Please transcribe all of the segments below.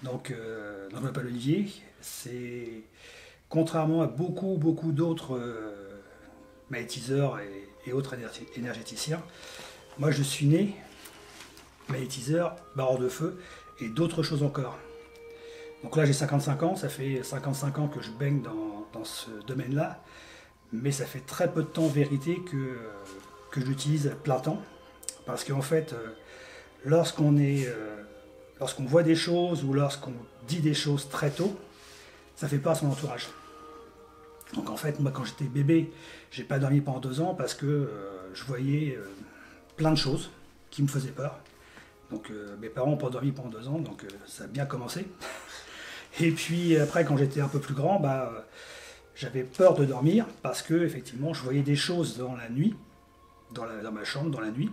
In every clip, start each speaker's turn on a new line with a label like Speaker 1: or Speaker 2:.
Speaker 1: Donc je m'appelle Olivier. C'est contrairement à beaucoup d'autres magnétiseurs et autres énergéticiens, moi je suis né magnétiseur, barreur de feu et d'autres choses encore. Donc là j'ai 55 ans, ça fait 55 ans que je baigne dans ce domaine-là, mais ça fait très peu de temps en vérité que je l'utilise à plein temps. Parce qu'en fait, lorsqu'on voit des choses ou lorsqu'on dit des choses très tôt, ça fait peur à son entourage. Donc en fait, moi quand j'étais bébé, j'ai pas dormi pendant 2 ans parce que je voyais plein de choses qui me faisaient peur. Donc mes parents n'ont pas dormi pendant 2 ans, donc ça a bien commencé. Et puis après, quand j'étais un peu plus grand, j'avais peur de dormir parce que effectivement, je voyais des choses dans la nuit, dans ma chambre, dans la nuit.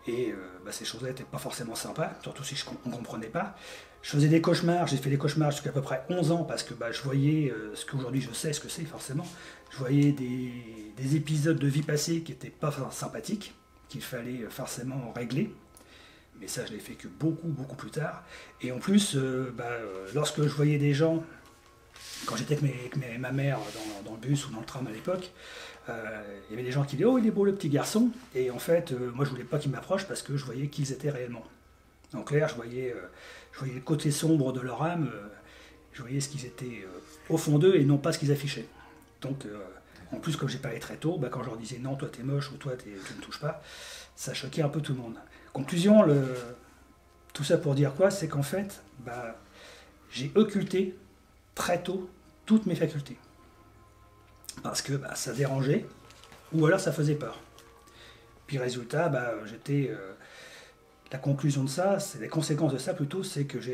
Speaker 1: Et ces choses-là n'étaient pas forcément sympas, surtout si on ne comprenait pas. Je faisais des cauchemars, j'ai fait des cauchemars jusqu'à peu près 11 ans parce que je voyais ce qu'aujourd'hui je sais ce que c'est forcément. Je voyais des épisodes de vie passée qui n'étaient pas sympathiques, qu'il fallait forcément régler. Mais ça, je l'ai fait que beaucoup plus tard. Et en plus, lorsque je voyais des gens, quand j'étais avec ma mère dans le bus ou dans le tram à l'époque, il y avait des gens qui disaient « Oh, il est beau le petit garçon !» Et en fait, moi, je voulais pas qu'ils m'approchent parce que je voyais qui ils étaient réellement. En clair, je voyais le côté sombre de leur âme, je voyais ce qu'ils étaient au fond d'eux et non pas ce qu'ils affichaient. Donc, en plus, comme j'ai parlé très tôt, quand je leur disais « Non, toi, t'es moche » ou « Toi, tu ne touches pas », ça choquait un peu tout le monde. Conclusion, tout ça pour dire quoi? C'est qu'en fait, j'ai occulté très tôt toutes mes facultés. Parce que ça dérangeait, ou alors ça faisait peur. Puis résultat, la conclusion de ça, c'est les conséquences de ça plutôt, c'est que je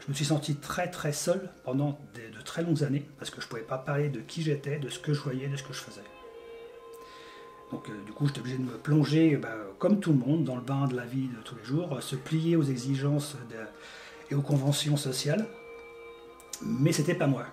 Speaker 1: me suis senti très seul pendant de très longues années, parce que je ne pouvais pas parler de qui j'étais, de ce que je voyais, de ce que je faisais. Donc du coup, j'étais obligé de me plonger, comme tout le monde, dans le bain de la vie de tous les jours, se plier aux exigences et aux conventions sociales, mais c'était pas moi.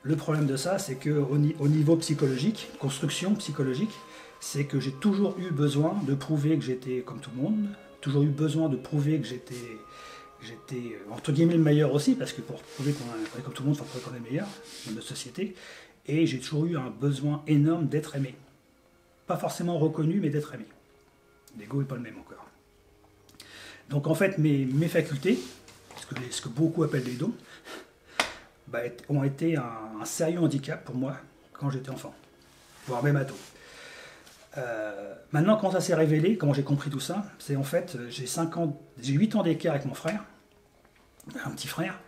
Speaker 1: Le problème de ça, c'est qu'au niveau psychologique, construction psychologique, c'est que j'ai toujours eu besoin de prouver que j'étais comme tout le monde, toujours eu besoin de prouver que j'étais entre guillemets le meilleur aussi, parce que pour prouver qu'on est comme tout le monde, il faut prouver qu'on est le meilleur dans notre société, et j'ai toujours eu un besoin énorme d'être aimé. Pas forcément reconnu, mais d'être aimé. L'ego n'est pas le même encore. Donc en fait, mes facultés, ce que beaucoup appellent des dons, ont été un sérieux handicap pour moi quand j'étais enfant, voire même ado. Maintenant, quand ça s'est révélé, quand j'ai compris tout ça, c'est en fait, j'ai 8 ans d'écart avec mon frère, un petit frère,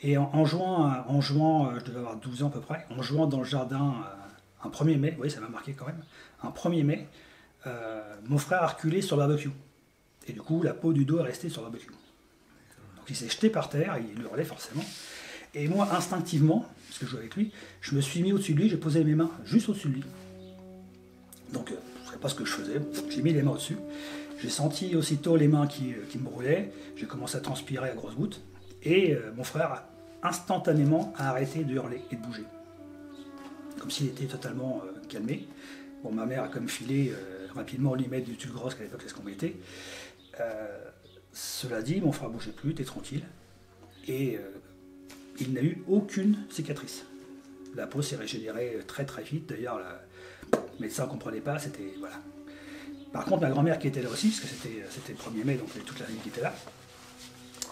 Speaker 1: et en jouant, je devais avoir 12 ans à peu près, en jouant dans le jardin un 1er mai, oui ça m'a marqué quand même, un 1er mai, mon frère a reculé sur le barbecue. Et du coup, la peau du dos est restée sur le barbecue. Donc il s'est jeté par terre, il hurlait forcément. Et moi, instinctivement, parce que je jouais avec lui, je me suis mis au-dessus de lui, j'ai posé mes mains juste au-dessus de lui. Donc, je ne savais pas ce que je faisais, j'ai mis les mains au-dessus. J'ai senti aussitôt les mains qui me brûlaient, j'ai commencé à transpirer à grosses gouttes, et mon frère, instantanément, a arrêté de hurler et de bouger. Comme s'il était totalement calmé. Bon, ma mère a comme filé rapidement lui mettre du tulle grosse, qu'à l'époque, c'est ce qu'on mettait. Cela dit, mon frère ne bougeait plus, était tranquille, et il n'a eu aucune cicatrice. La peau s'est régénérée très vite, d'ailleurs, le médecin ne comprenait pas, c'était... voilà. Par contre, ma grand-mère qui était là aussi, parce que c'était le 1er mai, donc il y avait toute la famille qui était là,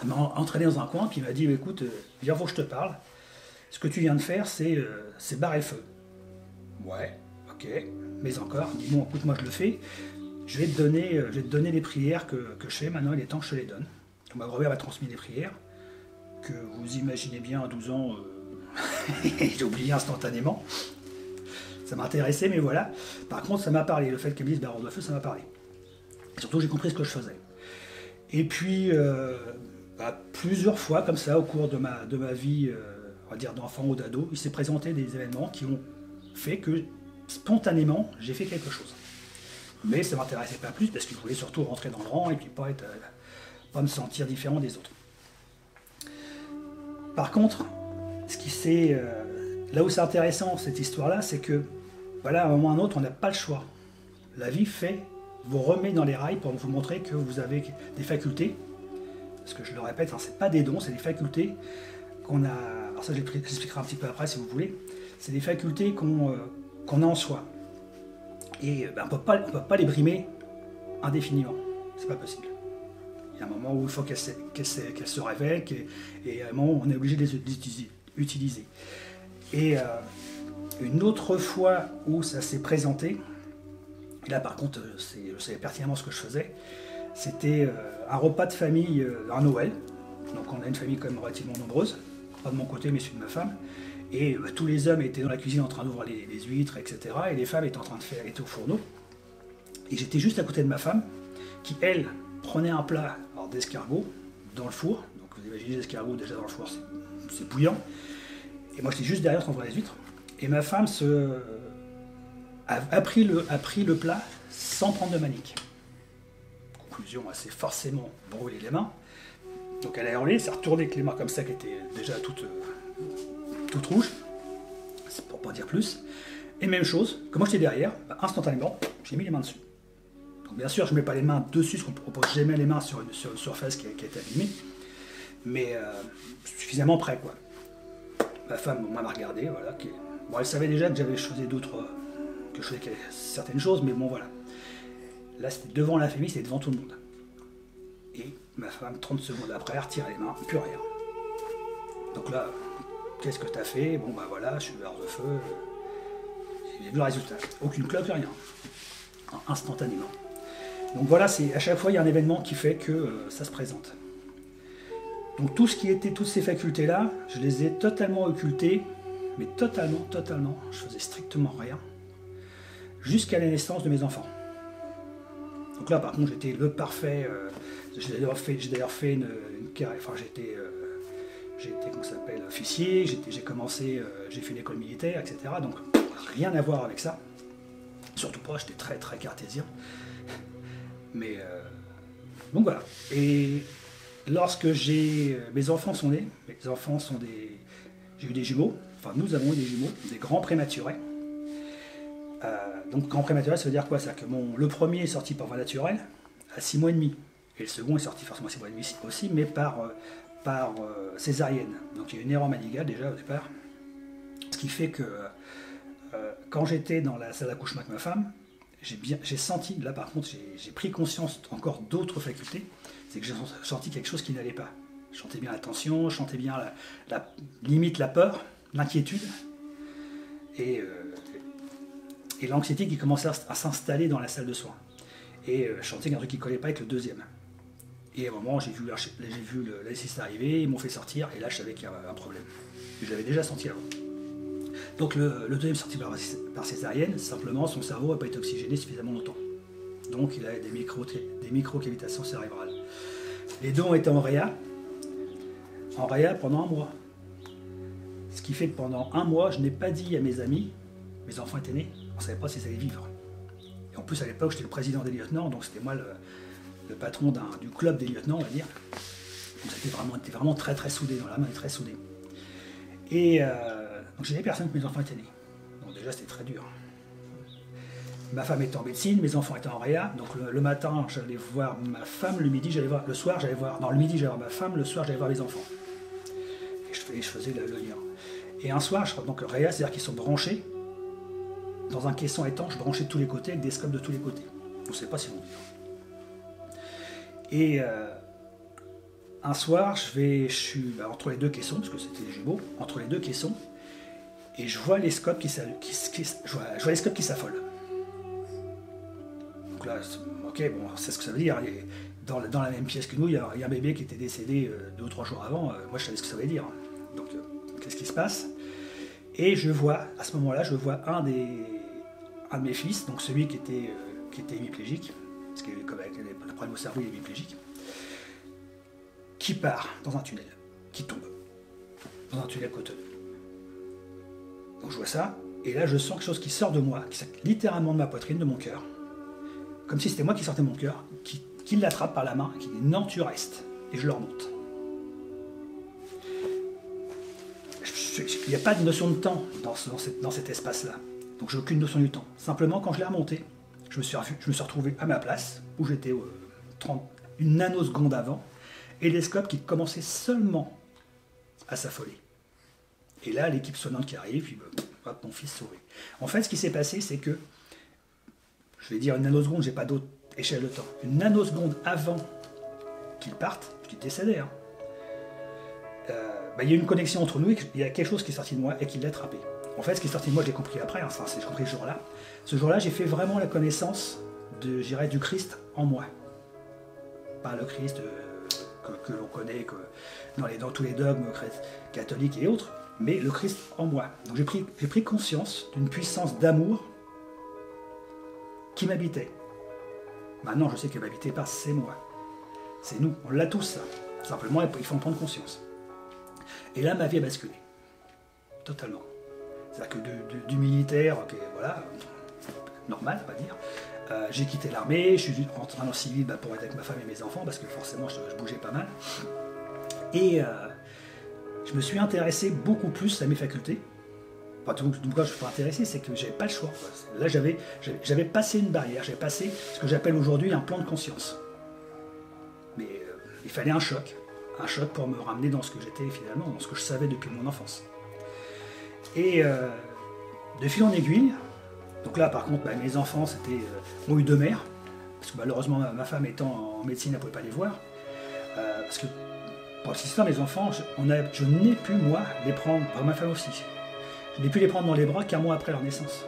Speaker 1: elle m'a entraîné dans un coin, puis m'a dit, écoute, viens, faut que je te parle. Ce que tu viens de faire, c'est barrer le feu. Ouais, ok, mais encore, dis bon, écoute, moi je le fais, je vais te donner les prières que je fais, maintenant il est temps que je te les donne. Donc, ma grand-mère m'a transmis les prières, que vous imaginez bien à 12 ans, j'ai oublié instantanément. Ça m'intéressait, mais voilà. Par contre, ça m'a parlé, le fait qu'elle me dise barre de feu, ça m'a parlé. Et surtout, j'ai compris ce que je faisais. Et puis, plusieurs fois, comme ça, au cours de ma vie, on va dire d'enfant ou d'ado, il s'est présenté des événements qui ont fait que, spontanément, j'ai fait quelque chose. Mais ça ne m'intéressait pas plus, parce que je voulais surtout rentrer dans le rang et puis pas me sentir différent des autres. Par contre, là où c'est intéressant, cette histoire-là, c'est que, voilà, à un moment ou à un autre, on n'a pas le choix. La vie vous remet dans les rails pour vous montrer que vous avez des facultés parce que je le répète, hein, c'est pas des dons, c'est des facultés qu'on a. Alors ça, j'expliquerai un petit peu après si vous voulez. C'est des facultés qu'on a en soi. Et on peut pas les brimer indéfiniment. C'est pas possible. Il y a un moment où il faut qu'elles se révèlent et à un moment où on est obligé de les utiliser. Et une autre fois où ça s'est présenté, et là par contre je savais pertinemment ce que je faisais, c'était un repas de famille à Noël. Donc on a une famille quand même relativement nombreuse, pas de mon côté mais celui de ma femme. Et tous les hommes étaient dans la cuisine en train d'ouvrir les huîtres, etc. Et les femmes étaient en train de faire, étaient au fourneau. Et j'étais juste à côté de ma femme, qui elle prenait un plat d'escargot dans le four. Donc vous imaginez l'escargot déjà dans le four, c'est bouillant. Et moi j'étais juste derrière en train d'ouvrir les huîtres. Et ma femme a pris le plat sans prendre de manique. Conclusion, elle s'est forcément brûlé les mains. Donc elle a hurlé, s'est retournée avec les mains comme ça qui étaient déjà toutes rouges. C'est pour pas dire plus. Et même chose, comme moi j'étais derrière, instantanément, j'ai mis les mains dessus. Donc bien sûr, je ne mets pas les mains dessus, parce qu'on ne pose jamais les mains sur une surface qui a été abîmée. Mais suffisamment près, quoi. Ma femme m'a regardé, voilà. Bon, elle savait déjà que j'avais choisi que je faisais certaines choses, mais bon, voilà. Là, c'était devant la famille, c'était devant tout le monde. Et ma femme, 30 secondes après, a retiré les mains, plus rien. Donc là, qu'est-ce que t'as fait? Bon, bah voilà, je suis dehors de feu. J'ai vu le résultat. Aucune clope, rien. Instantanément. Donc voilà, à chaque fois, il y a un événement qui fait que ça se présente. Donc tout ce qui était, toutes ces facultés-là, je les ai totalement occultées, mais totalement, je faisais strictement rien, jusqu'à la naissance de mes enfants. Donc là, par contre, j'étais le parfait, j'ai d'ailleurs fait une carrière, enfin j'étais, comment ça s'appelle, officier, j'ai fait l'école militaire, etc. Donc rien à voir avec ça, surtout pas, j'étais très très cartésien. Mais donc voilà. Et lorsque mes enfants sont nés, j'ai eu des jumeaux, enfin nous avons eu des jumeaux, des grands prématurés. Donc grand prématuré, ça veut dire quoi? C'est-à-dire que le premier est sorti par voie naturelle à 6 mois et demi, et le second est sorti forcément à 6 mois et demi aussi, mais par césarienne. Donc il y a eu une erreur médicale déjà au départ, ce qui fait que quand j'étais dans la salle d'accouchement avec ma femme, j'ai senti, là par contre, j'ai pris conscience encore d'autres facultés, c'est que j'ai senti quelque chose qui n'allait pas. Je sentais bien la tension, je sentais bien limite la peur, l'inquiétude, et l'anxiété qui commençait à s'installer dans la salle de soins. Et je sentais qu'il y a un truc qui ne collait pas avec le deuxième. Et à un moment, j'ai vu l'assiste arriver, ils m'ont fait sortir, et là je savais qu'il y avait un problème. Je l'avais déjà senti avant. Donc le deuxième sorti par césarienne, simplement son cerveau n'a pas été oxygéné suffisamment longtemps. Donc il a des micro-cavitations cérébrales. Les deux ont été en réa pendant 1 mois. Ce qui fait que pendant 1 mois, je n'ai pas dit à mes amis, mes enfants étaient nés, on ne savait pas s'ils allaient vivre. Et en plus à l'époque, j'étais le président des lieutenants, donc c'était moi le patron du club des lieutenants, on va dire. Donc on était vraiment très très soudés, dans la main, très soudés. Et donc j'ai des personnes que mes enfants étaient nés. Donc déjà c'était très dur. Ma femme était en médecine, mes enfants étaient en réa, donc le matin j'allais voir ma femme, le midi le soir j'allais voir ma femme, le soir j'allais voir les enfants. Et je faisais le lien. Et un soir, donc réa, c'est-à-dire qu'ils sont branchés dans un caisson étanche, branchés de tous les côtés, avec des scopes de tous les côtés. On ne sait pas si on dit. Et un soir, je suis entre les deux caissons, parce que c'était des jumeaux, entre les deux caissons, et je vois les scopes qui s'affolent. Donc là, ok, bon, c'est ce que ça veut dire. Dans la même pièce que nous, il y a un bébé qui était décédé 2 ou 3 jours avant. Moi, je savais ce que ça veut dire. Donc, qu'est-ce qui se passe? Et à ce moment-là, je vois un de mes fils, donc celui qui était hémiplégique, parce que comme avec le problème au cerveau, il est hémiplégique, qui part dans un tunnel, qui tombe dans un tunnel cotonneux. Donc je vois ça, et là je sens quelque chose qui sort de moi, qui sort littéralement de ma poitrine, de mon cœur, comme si c'était moi qui sortais mon cœur, qui l'attrape par la main, et qui dit non, tu restes, et je le remonte. Il n'y a pas de notion de temps dans cet espace-là, donc j'ai aucune notion du temps. Simplement, quand je l'ai remonté, je me suis retrouvé à ma place, où j'étais une nanoseconde avant, et les scopes qui commençaient seulement à s'affoler. Et là, l'équipe sonnante qui arrive, puis hop, mon fils sauvé. En fait, ce qui s'est passé, c'est que, je vais dire une nanoseconde, j'ai pas d'autre échelle de temps, une nanoseconde avant qu'il parte, qu'il décédait, hein, il y a eu une connexion entre nous, et il y a quelque chose qui est sorti de moi et qui l'a attrapé. En fait, ce qui est sorti de moi, je l'ai compris après, enfin, j'ai compris ce jour-là. Ce jour-là, j'ai fait vraiment la connaissance du Christ en moi. Pas le Christ que l'on connaît dans tous les dogmes catholiques et autres, mais le Christ en moi. Donc j'ai pris conscience d'une puissance d'amour qui m'habitait. Maintenant, je sais qu'elle m'habitait pas, c'est moi. C'est nous, on l'a tous, ça. Simplement, il faut en prendre conscience. Et là, ma vie a basculé. Totalement. C'est-à-dire que du militaire, voilà, normal, on va dire, j'ai quitté l'armée, je suis rentré dans le civil pour être avec ma femme et mes enfants, parce que forcément, je bougeais pas mal. Et je me suis intéressé beaucoup plus à mes facultés. Enfin, donc, pourquoi je suis pas intéressé, c'est que j'avais pas le choix. Là, j'avais passé une barrière, j'avais passé ce que j'appelle aujourd'hui un plan de conscience. Mais il fallait un choc pour me ramener dans ce que j'étais finalement, dans ce que je savais depuis mon enfance. Et de fil en aiguille, donc là par contre, mes enfants ont eu deux mères, parce que malheureusement ma femme étant en médecine, elle ne pouvait pas les voir. Parce que pour cette histoire, mes enfants, je n'ai pu moi les prendre, par ma femme aussi, je n'ai pu les prendre dans les bras qu'un mois après leur naissance.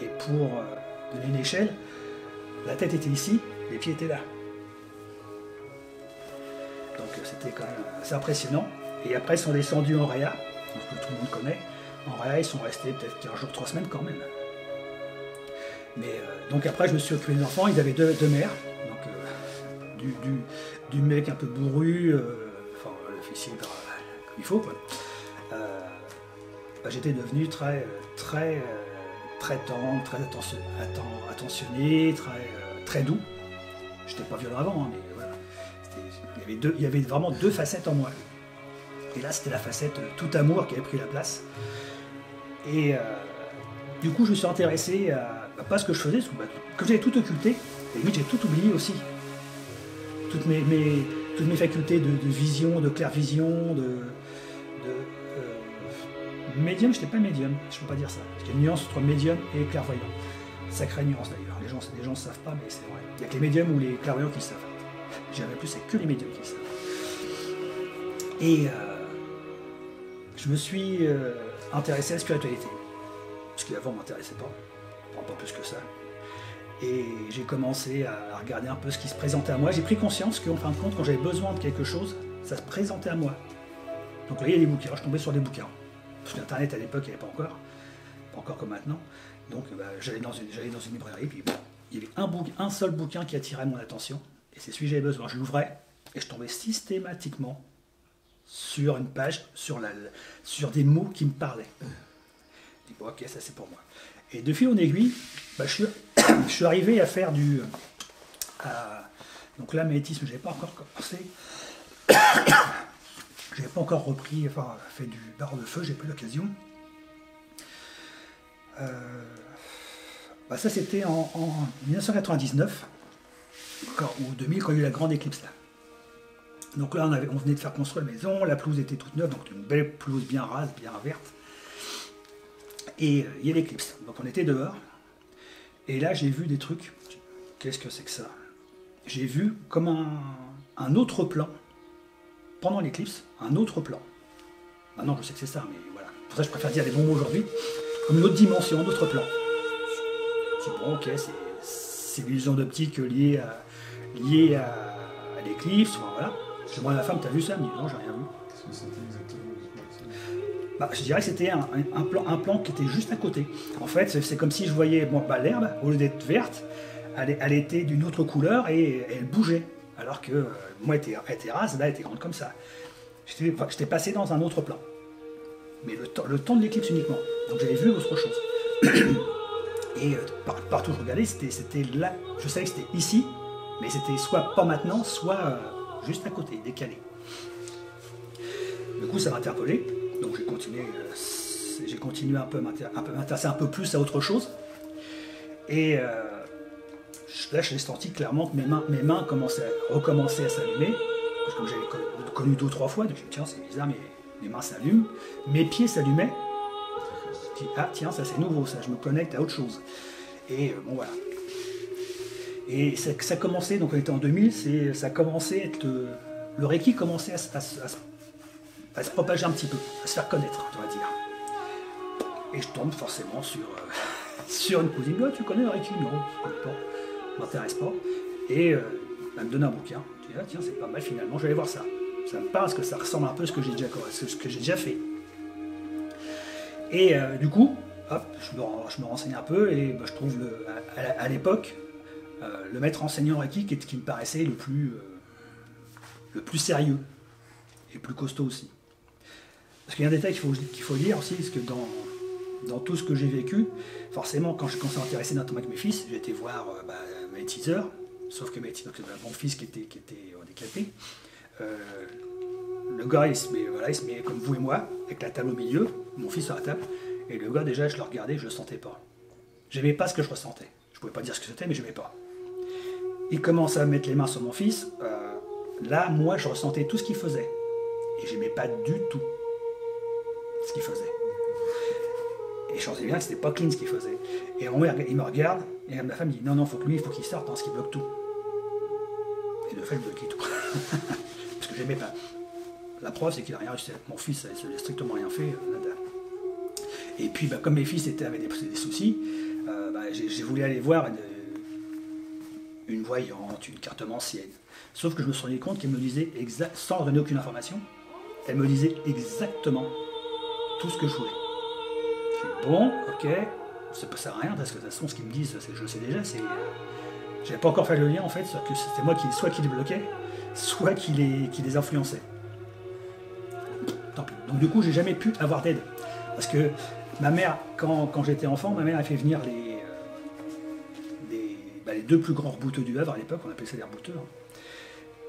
Speaker 1: Et pour donner une échelle, la tête était ici, les pieds étaient là. Donc c'était quand même assez impressionnant. Et après, ils sont descendus en Réa, que tout le monde connaît. En Réa, ils sont restés peut-être 15 jours, 3 semaines quand même. Mais donc après, je me suis occupé des enfants. Ils avaient deux mères. Donc du mec un peu bourru, enfin l'officier il faut quoi. J'étais devenu très tendre, très attentionné, très doux. J'étais pas violent avant, hein, mais voilà. Il y avait vraiment deux facettes en moi. Et là, c'était la facette tout amour qui avait pris la place. Et du coup, je me suis intéressé à pas ce que je faisais, que j'avais tout occulté, et limite, j'ai tout oublié aussi. Toutes mes facultés de vision, de clairvision, médium, je n'étais pas médium, je ne peux pas dire ça. Il y a une nuance entre médium et clairvoyant. Sacrée nuance d'ailleurs. Les gens ne savent pas, mais c'est vrai. Il n'y a que les médiums ou les clairvoyants qui le savent. J'irais plus, c'est que les médiums qui le savent. Et je me suis intéressé à la spiritualité. Parce qu'avant, on ne m'intéressait pas plus que ça. Et j'ai commencé à regarder un peu ce qui se présentait à moi. J'ai pris conscience qu'en fin de compte, quand j'avais besoin de quelque chose, ça se présentait à moi. Donc là, il y a des bouquins, je tombais sur des bouquins. Parce qu'Internet, à l'époque, il n'y avait pas encore comme maintenant. Donc j'allais dans une librairie, puis il y avait un seul bouquin qui attirait mon attention, et c'est celui que j'avais besoin. Je l'ouvrais, et je tombais systématiquement sur une page, sur des mots qui me parlaient. Je dis, bon, ok, ça c'est pour moi. Et de fil en aiguille, je suis arrivé à faire donc là, magnétisme, je n'avais pas encore commencé. Je n'avais pas encore repris, enfin, fait du barre de feu, j'ai pas eu l'occasion. Ça, c'était en 1999, ou 2000, quand il y a eu la grande éclipse là. Donc là, on venait de faire construire la maison, la pelouse était toute neuve, donc une belle pelouse bien rase, bien verte. Et il y a l'éclipse. Donc on était dehors. Et là, j'ai vu des trucs. Qu'est-ce que c'est que ça? J'ai vu comme un autre plan. Pendant l'éclipse, un autre plan. Maintenant, je sais que c'est ça, mais voilà. Pour ça, je préfère dire les bons mots aujourd'hui. Comme une autre dimension, un autre plan. C'est bon, ok, c'est l'illusion d'optique liée à l'éclipse. Enfin, voilà. Je demande à la femme, t'as vu ça? Elle me dit non, j'ai rien vu.
Speaker 2: Qu'est-ce que c'était exactement?
Speaker 1: Je dirais que c'était un plan qui était juste à côté. En fait, c'est comme si je voyais l'herbe, au lieu d'être verte, elle était d'une autre couleur et elle bougeait. Alors que moi, elle était rase, là, elle était grande comme ça. J'étais passé dans un autre plan. Mais le temps de l'éclipse uniquement. Donc j'avais vu autre chose. Et partout où je regardais, c'était là. Je savais que c'était ici, mais c'était soit pas maintenant, soit juste à côté, décalé. Du coup, ça m'a interpellé. Donc j'ai continué un peu à m'intéresser un peu plus à autre chose. Et là, j'ai senti clairement que mes mains recommençaient à s'allumer, parce que comme j'avais connu 2 ou 3 fois, donc je me dis, tiens, c'est bizarre, mes mains s'allument, mes pieds s'allumaient. Je dis, ah tiens, ça c'est nouveau, ça, je me connecte à autre chose. Et bon voilà. Et ça commençait, donc on était en 2000, ça commençait à être, le Reiki commençait à se propager un petit peu, à se faire connaître, on va dire. Et je tombe forcément sur une cousine. Oh, tu connais le Reiki? Non, je connais pas, ça m'intéresse pas. Et elle me donne un bouquin. Je dis, ah tiens, c'est pas mal finalement, je vais aller voir ça. Ça me parle parce que ça ressemble un peu à ce que j'ai déjà fait. Et du coup, hop, je me renseigne un peu et je trouve à l'époque le maître enseignant Reiki qui me paraissait le plus sérieux et le plus costaud aussi. Parce qu'il y a un détail qu'il faut dire aussi, parce que dans tout ce que j'ai vécu, forcément, quand je commençais à m'intéresser notamment avec mes fils, j'ai été voir mes teasers, sauf que mon fils qui était handicapé, le gars il se met comme vous et moi, avec la table au milieu, mon fils sur la table, et le gars déjà je le regardais, je le sentais pas. J'aimais pas ce que je ressentais. Je pouvais pas dire ce que c'était, mais j'aimais pas. Il commence à mettre les mains sur mon fils, là moi je ressentais tout ce qu'il faisait. Et j'aimais pas du tout ce qu'il faisait. Et je sentais bien que c'était pas clean ce qu'il faisait. Et il me regarde, et ma femme dit non, faut qu'il sorte parce qu'il bloque tout. Et de fait, il bloquait tout. Parce que j'aimais pas. La preuve, c'est qu'il a rien réussi. Mon fils, il n'a strictement rien fait. Nada. Et puis, comme mes fils avaient des soucis, j'ai voulu aller voir une voyante, une cartomancienne. Sauf que je me suis rendu compte qu'elle me disait, sans donner aucune information, elle me disait exactement tout ce que je voulais. Je dis, bon, ok, ça ne sert à rien, parce que de toute façon, ce qu'ils me disent, je le sais déjà, j'avais pas encore fait le lien, en fait, que c'était moi soit qui les bloquais, soit qui les influençait. Tant pis. Donc du coup, j'ai jamais pu avoir d'aide. Parce que ma mère, quand j'étais enfant, ma mère a fait venir les 2 plus grands rebouteux du Havre à l'époque, on appelait ça les rebouteux,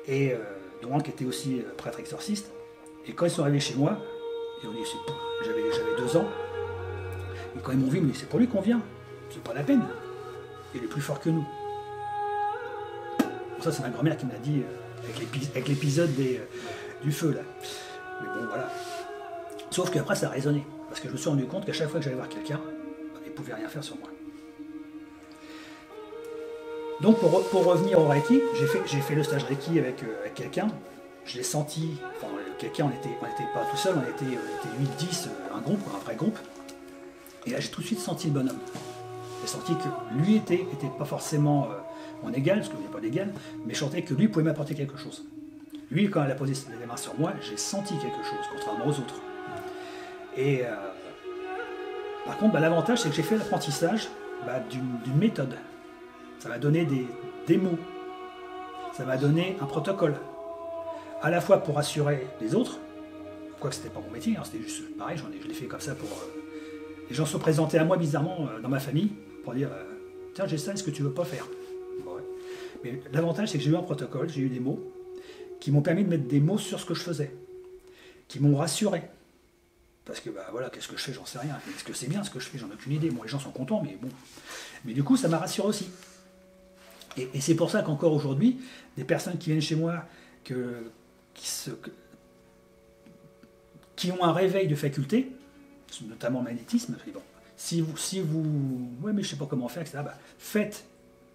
Speaker 1: et dont un qui était aussi prêtre exorciste. Et quand ils sont arrivés chez moi, j'avais 2 ans, et quand ils m'ont vu, ils m'ont dit, c'est pour lui qu'on vient, c'est pas la peine, il est plus fort que nous. Ça, c'est ma grand-mère qui m'a dit, avec l'épisode du feu, là. Mais bon, voilà. Sauf qu'après, ça a résonné, parce que je me suis rendu compte qu'à chaque fois que j'allais voir quelqu'un, il ne pouvait rien faire sur moi. Donc, pour revenir au Reiki, j'ai fait le stage Reiki avec quelqu'un. Je l'ai senti, enfin, quelqu'un, on n'était pas tout seul, on était 8-10, un vrai groupe. Et là, j'ai tout de suite senti le bonhomme. J'ai senti que lui était pas forcément en égal, parce qu'il n'y a pas d'égal, mais je sentais que lui pouvait m'apporter quelque chose. Lui, quand elle a posé les mains sur moi, j'ai senti quelque chose, contrairement aux autres. Et par contre, l'avantage, c'est que j'ai fait l'apprentissage d'une méthode. Ça m'a donné des mots. Ça m'a donné un protocole. À la fois pour rassurer les autres, quoique c'était pas mon métier, c'était juste pareil, je l'ai fait comme ça pour... les gens se présentaient à moi bizarrement dans ma famille pour dire tiens, j'ai ça, est-ce que tu veux pas faire? Ouais. Mais l'avantage, c'est que j'ai eu un protocole, j'ai eu des mots qui m'ont permis de mettre des mots sur ce que je faisais, qui m'ont rassuré. Parce que voilà, qu'est-ce que je fais, j'en sais rien. Est-ce que c'est bien ce que je fais, j'en ai aucune idée. Bon, les gens sont contents, mais bon. Mais du coup, ça m'a rassuré aussi. Et c'est pour ça qu'encore aujourd'hui, des personnes qui viennent chez moi, qui ont un réveil de faculté, notamment magnétisme, bon, si vous, ouais, mais je sais pas comment faire, etc., faites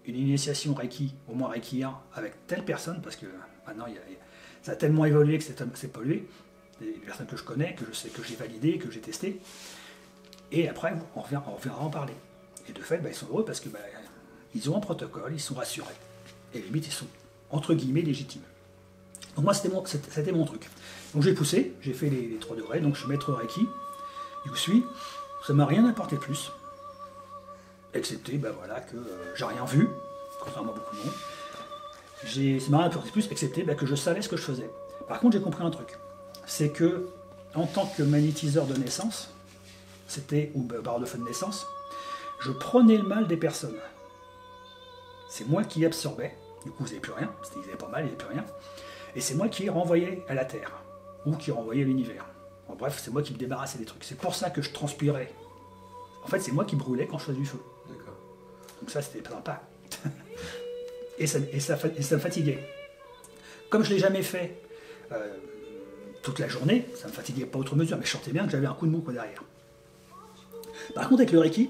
Speaker 1: une initiation Reiki, au moins Reiki 1, avec telle personne, parce que maintenant, ça a tellement évolué que c'est pollué, des personnes que je connais, que je sais, que j'ai validées, que j'ai testées, et après, on reviendra en parler. Et de fait, ils sont heureux parce que ils ont un protocole, ils sont rassurés, et limite, ils sont, entre guillemets, légitimes. Donc moi, c'était mon truc. Donc j'ai poussé, j'ai fait les 3 degrés, donc je suis maître Reiki, ça m'a rien apporté plus, excepté que j'ai rien vu, contrairement à beaucoup de monde. Ça m'a rien apporté plus, excepté que je savais ce que je faisais. Par contre, j'ai compris un truc, c'est que en tant que magnétiseur de naissance, ou barre de feu de naissance, je prenais le mal des personnes. C'est moi qui absorbais, du coup ils n'avaient plus rien, ils n'avaient pas mal, ils n'avaient plus rien, et c'est moi qui renvoyais à la Terre, ou qui renvoyais à l'univers. En bref, c'est moi qui me débarrassais des trucs. C'est pour ça que je transpirais. En fait, c'est moi qui brûlais quand je faisais du feu.
Speaker 2: D'accord.
Speaker 1: Donc ça, c'était sympa. et ça me fatiguait. Comme je ne l'ai jamais fait, toute la journée, ça ne me fatiguait pas outre mesure, mais je sentais bien que j'avais un coup de mou quoi, derrière. Par contre, avec le Reiki,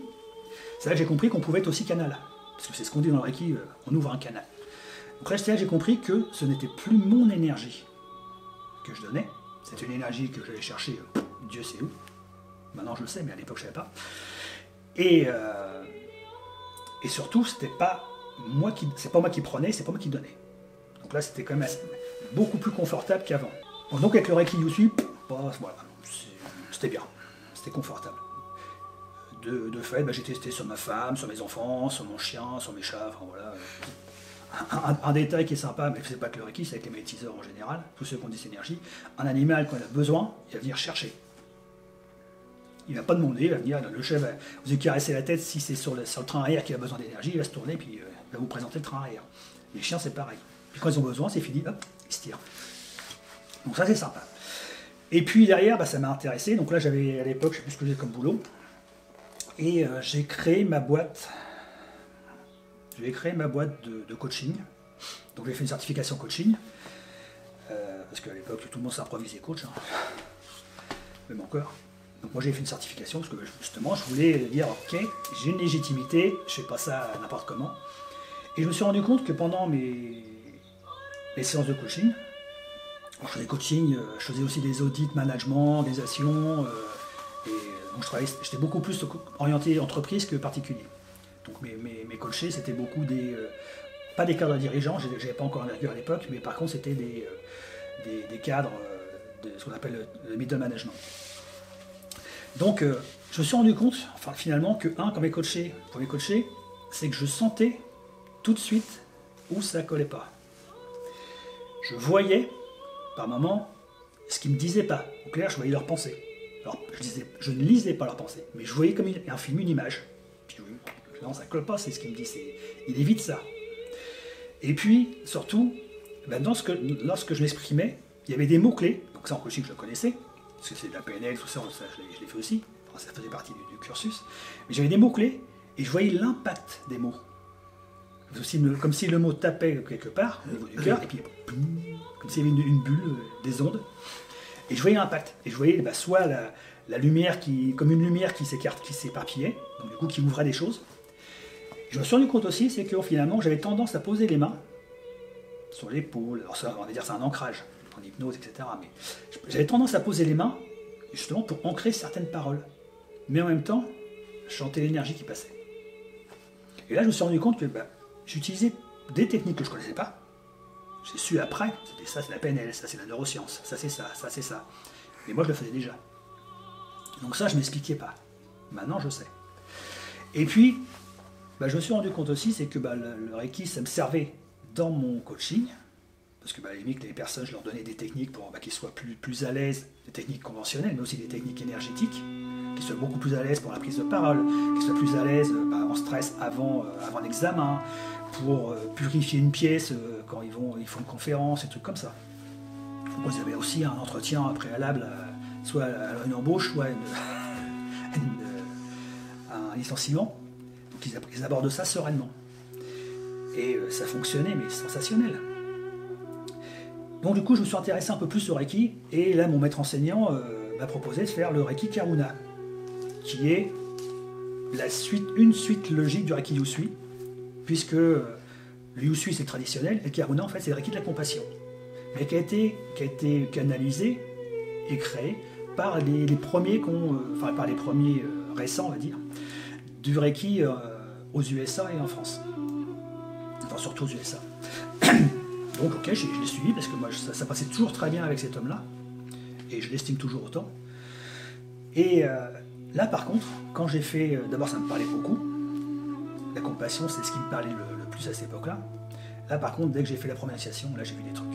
Speaker 1: c'est là que j'ai compris qu'on pouvait être aussi canal. Parce que c'est ce qu'on dit dans le Reiki, on ouvre un canal. Donc là, c'est là que j'ai compris que ce n'était plus mon énergie que je donnais. C'était une énergie que j'allais chercher, Dieu sait où. Maintenant, je le sais, mais à l'époque, je ne savais pas. Et surtout, c'est pas moi qui prenais, c'est pas moi qui donnais. Donc là, c'était quand même beaucoup plus confortable qu'avant. Donc avec le Reiki Usui, voilà, c'était bien, c'était confortable. De fait, j'ai testé sur ma femme, sur mes enfants, sur mon chien, sur mes chats, enfin voilà. Un détail qui est sympa, mais c'est pas que le Reiki, c'est avec les magnétiseurs en général, tous ceux qui ont des énergies. Un animal, quand il a besoin, il va venir chercher. Il ne va pas demander, il va venir, le chef va vous caresser la tête, si c'est sur le train arrière qui a besoin d'énergie, il va se tourner, puis il va vous présenter le train arrière. Les chiens, c'est pareil. Puis quand ils ont besoin, c'est fini, hop, ils se tirent. Donc ça, c'est sympa. Et puis derrière, ça m'a intéressé, donc là, j'avais à l'époque, je ne sais plus ce que j'ai comme boulot, et j'ai créé ma boîte. J'ai créé ma boîte de coaching. Donc j'ai fait une certification coaching, parce qu'à l'époque, tout le monde s'improvisait coach, hein. Même encore. Donc moi j'ai fait une certification parce que justement je voulais dire ok, j'ai une légitimité, je fais pas ça n'importe comment. Et je me suis rendu compte que pendant mes séances de coaching, je faisais coaching, je faisais aussi des audits, management, des actions, et donc j'étais beaucoup plus orienté entreprise que particulier. Donc mes coachés c'était beaucoup pas des cadres dirigeants, j'avais pas encore un virgule à l'époque, mais par contre c'était des cadres de ce qu'on appelle le middle management. Donc, je me suis rendu compte, finalement, que quand pour mes coachés, c'est que je sentais tout de suite où ça collait pas. Je voyais, par moments, ce qu'ils me disaient pas. Au clair, je voyais leurs pensées. Alors, je ne lisais pas leurs pensées, mais je voyais comme un film, une image. Puis, non, ça colle pas, c'est ce qu'il me dit, il évite ça. Et puis, surtout, lorsque je m'exprimais, il y avait des mots-clés, donc ça en coaching, je le connaissais, parce que c'est de la PNL, tout ça, je l'ai fait aussi, ça faisait partie du cursus, mais j'avais des mots-clés, et je voyais l'impact des mots. Comme si le mot tapait quelque part, au niveau du cœur, et puis, comme s'il y avait une bulle, des ondes, et je voyais l'impact, et je voyais soit la lumière, comme une lumière qui s'éparpillait, donc du coup qui ouvrait des choses. Je me suis rendu compte aussi, c'est que finalement, j'avais tendance à poser les mains sur l'épaule, alors ça, on va dire c'est un ancrage, en hypnose, etc. Mais j'avais tendance à poser les mains, justement pour ancrer certaines paroles. Mais en même temps, je sentais l'énergie qui passait. Et là, je me suis rendu compte que j'utilisais des techniques que je ne connaissais pas. J'ai su après, c'était ça, c'est la PNL, ça c'est la neuroscience, ça c'est ça, ça c'est ça. Mais moi, je le faisais déjà. Donc ça, je ne m'expliquais pas. Maintenant, je sais. Et puis, je me suis rendu compte aussi, c'est que le Reiki, ça me servait dans mon coaching, parce que à la limite, les personnes, je leur donnais des techniques pour qu'ils soient plus à l'aise, des techniques conventionnelles, mais aussi des techniques énergétiques, qu'ils soient beaucoup plus à l'aise pour la prise de parole, qu'ils soient plus à l'aise en stress avant l'examen, pour purifier une pièce quand ils font une conférence, et trucs comme ça. Moi, ils avaient aussi un entretien préalable, soit à une embauche, soit à un licenciement. Donc ils abordent ça sereinement. Et ça fonctionnait, mais sensationnel. Donc du coup, je me suis intéressé un peu plus au Reiki, et là, mon maître enseignant m'a proposé de faire le Reiki Karuna, qui est une suite logique du Reiki Usui, puisque le Usui c'est le traditionnel, et le Karuna en fait c'est le Reiki de la compassion, mais qui a été canalisé et créé par les premiers récents, on va dire, du Reiki aux USA et en France. Enfin, surtout aux USA. Donc ok, je l'ai suivi parce que moi ça passait toujours très bien avec cet homme-là, et je l'estime toujours autant. Et là par contre, quand j'ai fait, d'abord ça me parlait beaucoup, la compassion c'est ce qui me parlait le plus à cette époque-là. Là par contre, dès que j'ai fait la première initiation, là j'ai vu des trucs.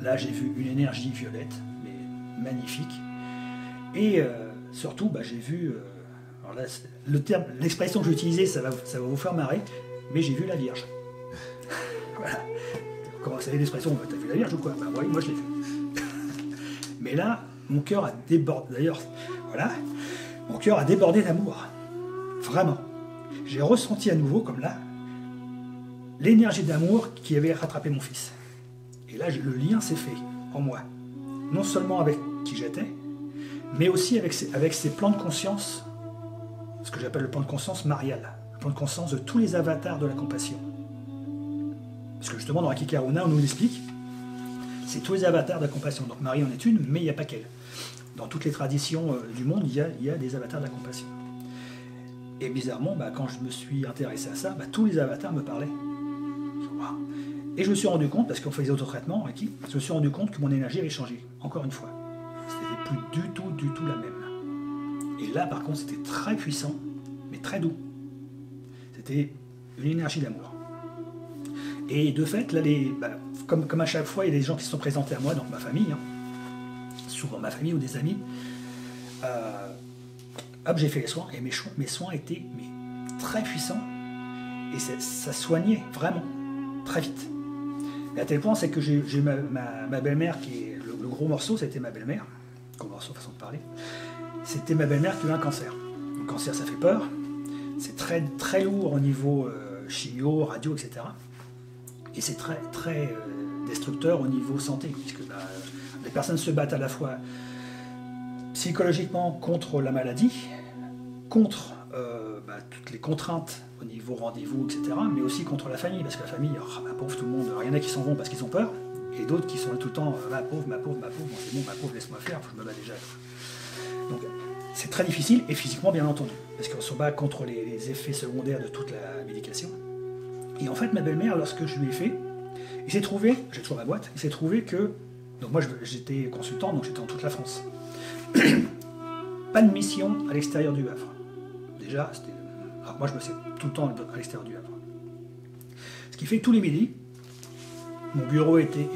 Speaker 1: Là j'ai vu une énergie violette, mais magnifique. Et surtout, j'ai vu, alors là, l'expression que j'ai utilisée, ça va vous faire marrer, mais j'ai vu la Vierge. Voilà. Comment vous savez l'expression, t'as vu la Vierge ou quoi? Oui, moi je l'ai vu. Mais là, mon cœur a débordé, d'ailleurs, voilà, mon cœur a débordé d'amour. Vraiment. J'ai ressenti à nouveau, comme là, l'énergie d'amour qui avait rattrapé mon fils. Et là, le lien s'est fait en moi. Non seulement avec qui j'étais, mais aussi avec ces plans de conscience, ce que j'appelle le plan de conscience marial, le plan de conscience de tous les avatars de la compassion. Parce que justement, dans Reiki Karuna, on nous l'explique, c'est tous les avatars de la compassion. Donc Marie en est une, mais il n'y a pas qu'elle. Dans toutes les traditions du monde, il y a des avatars de la compassion. Et bizarrement, quand je me suis intéressé à ça, tous les avatars me parlaient. Et je me suis rendu compte, parce qu'on fait des autotraitements, Reiki, je me suis rendu compte que mon énergie avait changé, encore une fois. C'était plus du tout la même. Et là, par contre, c'était très puissant, mais très doux. C'était une énergie d'amour. Et de fait, là, comme à chaque fois, il y a des gens qui se sont présentés à moi, donc ma famille, souvent ma famille ou des amis, hop, j'ai fait les soins, et mes soins étaient très puissants, et ça soignait vraiment, très vite. Et à tel point, c'est que j'ai ma belle-mère, qui est le gros morceau, c'était ma belle-mère, gros morceau, façon de parler, c'était ma belle-mère qui a eu un cancer. Le cancer, ça fait peur, c'est très, très lourd au niveau chimio, radio, etc. Et c'est très, très destructeur au niveau santé, puisque les personnes se battent à la fois psychologiquement contre la maladie, contre toutes les contraintes au niveau rendez-vous, etc., mais aussi contre la famille, parce que la famille, ma pauvre, tout le monde, il y en a qui s'en vont parce qu'ils ont peur, et d'autres qui sont là tout le temps, ma pauvre, bon c'est bon, ma pauvre, laisse-moi faire, je me bats déjà. Donc c'est très difficile, et physiquement bien entendu, parce qu'on se bat contre les effets secondaires de toute la médication. Et en fait, ma belle-mère, lorsque je lui ai fait, il s'est trouvé, j'ai toujours ma boîte, il s'est trouvé que, donc moi j'étais consultant, donc j'étais dans toute la France. Pas de mission à l'extérieur du Havre. Déjà, alors moi je me sais tout le temps à l'extérieur du Havre. Ce qui fait que tous les midis, mon bureau était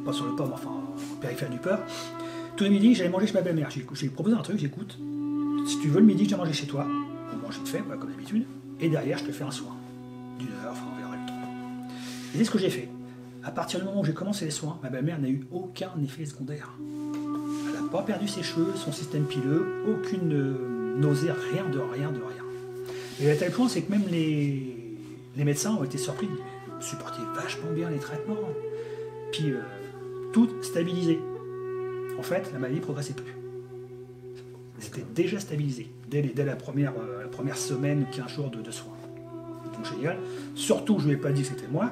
Speaker 1: pas sur le port, mais enfin en périphérie du port. Tous les midis, j'allais manger chez ma belle-mère. J'ai proposé un truc, j'écoute, si tu veux le midi, je viens manger chez toi. On mange vite fait, comme d'habitude, et derrière je te fais un soin. D'une heure, enfin on verra le temps. Et c'est ce que j'ai fait. À partir du moment où j'ai commencé les soins, ma belle-mère n'a eu aucun effet secondaire. Elle n'a pas perdu ses cheveux, son système pileux, aucune nausée, rien de rien. Et à tel point, c'est que même les médecins ont été surpris, ils supportaient vachement bien les traitements, puis tout stabilisé. En fait, la maladie ne progressait plus. C'était déjà stabilisé, dès la première semaine, 15 jours de soins. Donc génial. Surtout, je ne lui ai pas dit que c'était moi. De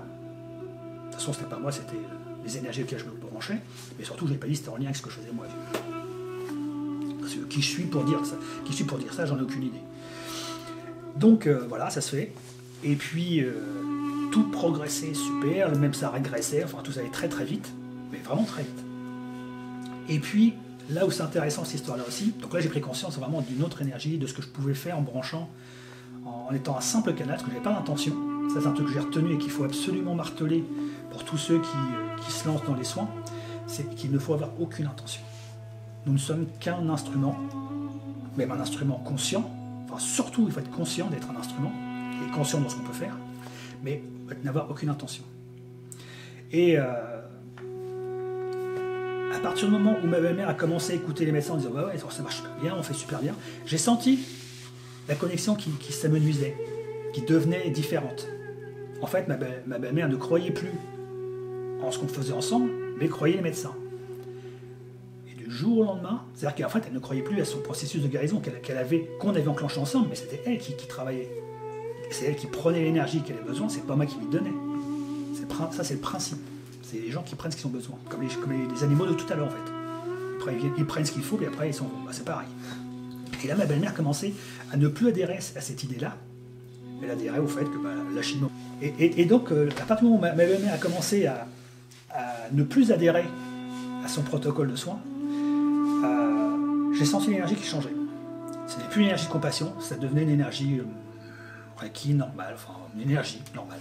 Speaker 1: toute façon, c'était pas moi, c'était les énergies auxquelles je me branchais. Mais surtout, je ne lui ai pas dit que c'était en lien avec ce que je faisais moi. Parce que qui je suis pour dire ça, j'en ai aucune idée. Donc voilà, ça se fait. Et puis, tout progressait super, même ça régressait, enfin tout ça allait très très vite, mais vraiment très vite. Et puis, là où c'est intéressant cette histoire-là aussi, donc là j'ai pris conscience vraiment d'une autre énergie, de ce que je pouvais faire en branchant, en étant un simple canal, parce que je n'avais pas d'intention. Ça c'est un truc que j'ai retenu et qu'il faut absolument marteler pour tous ceux qui se lancent dans les soins, c'est qu'il ne faut avoir aucune intention. Nous ne sommes qu'un instrument, même un instrument conscient, enfin surtout il faut être conscient d'être un instrument, et conscient dans ce qu'on peut faire, mais n'avoir aucune intention. Et à partir du moment où ma belle-mère a commencé à écouter les médecins en disant ouais, ça marche super bien, on fait super bien, j'ai senti la connexion qui s'amenuisait, qui devenait différente. En fait, ma belle-mère ne croyait plus en ce qu'on faisait ensemble, mais croyait les médecins. Et du jour au lendemain, c'est-à-dire qu'en fait, elle ne croyait plus à son processus de guérison qu'on avait enclenché ensemble, mais c'était elle qui travaillait. C'est elle qui prenait l'énergie qu'elle avait besoin, c'est pas moi qui lui donnais. Ça, c'est le principe. C'est les gens qui prennent ce qu'ils ont besoin, comme les animaux de tout à l'heure en fait. Ils prennent ce qu'il faut, et après ils s'en vont. C'est pareil. Et là, ma belle-mère commençait à ne plus adhérer à cette idée-là. Elle adhérait au fait que la chimie. Et donc, à partir du moment où ma belle-mère a commencé à ne plus adhérer à son protocole de soins, j'ai senti l'énergie qui changeait. Ce n'est plus une énergie de compassion, ça devenait une énergie Reiki normale, enfin une énergie normale.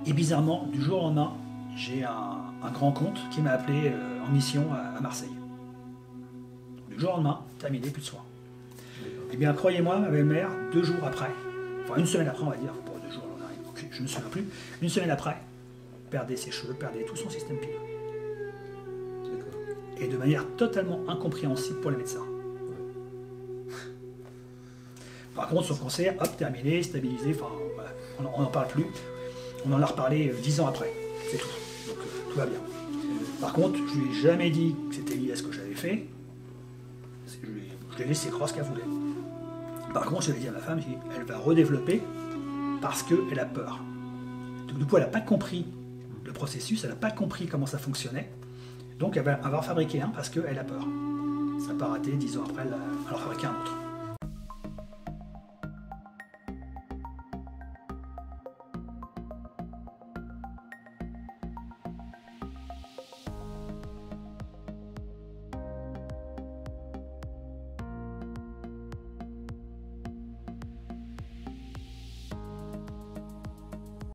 Speaker 1: Et bizarrement, du jour au lendemain, j'ai un grand comte qui m'a appelé en mission à Marseille. Du jour au lendemain, terminé, plus de soins. Eh bien, croyez-moi, ma belle-mère, 2 jours après, enfin une semaine après, on va dire, pour 2 jours, je ne me souviens plus, une semaine après, perdait ses cheveux, perdait tout son système pileux. Et de manière totalement incompréhensible pour les médecins. Par contre, son cancer, hop, terminé, stabilisé, enfin, voilà, on n'en parle plus. On en a reparlé 10 ans après, c'est tout. Donc tout va bien. Par contre, je lui ai jamais dit que c'était lié à ce que j'avais fait. Je l'ai laissé croire ce qu'elle voulait. Par contre, je l'ai dit à ma femme, elle va redévelopper parce qu'elle a peur. Donc, du coup, elle n'a pas compris le processus, elle n'a pas compris comment ça fonctionnait. Donc, elle va avoir fabriqué un parce qu'elle a peur. Ça n'a pas raté, 10 ans après, elle en a fabriqué un autre.